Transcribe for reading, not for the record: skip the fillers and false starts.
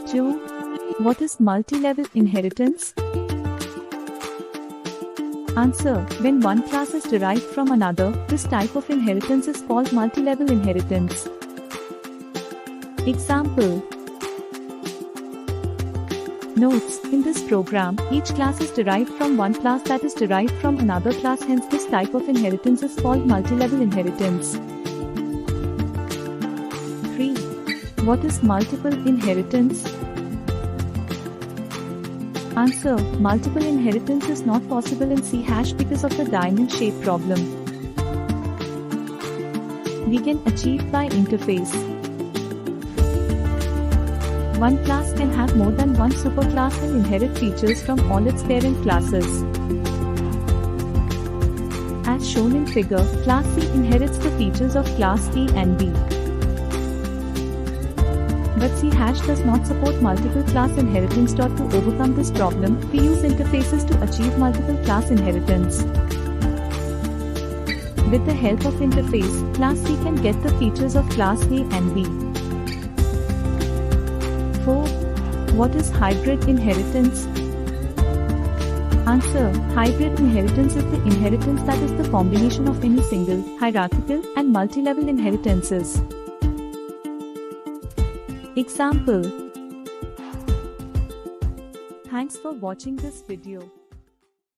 2. What is multi-level inheritance? Answer. When one class is derived from another, this type of inheritance is called multi-level inheritance. Example. Notes. In this program, each class is derived from one class that is derived from another class, hence this type of inheritance is called multi-level inheritance. 3. What is multiple inheritance? Answer. Multiple inheritance is not possible in C# because of the diamond shape problem. We can achieve by interface. One class can have more than one superclass and inherit features from all its parent classes. As shown in figure, class C inherits the features of class A and B. But C# does not support multiple class inheritance. To overcome this problem, we use interfaces to achieve multiple class inheritance. With the help of interface, class C can get the features of class A and B. 4. What is hybrid inheritance? Answer. Hybrid inheritance is the inheritance that is the combination of any single, hierarchical, and multi-level inheritances. Example. Thanks for watching this video.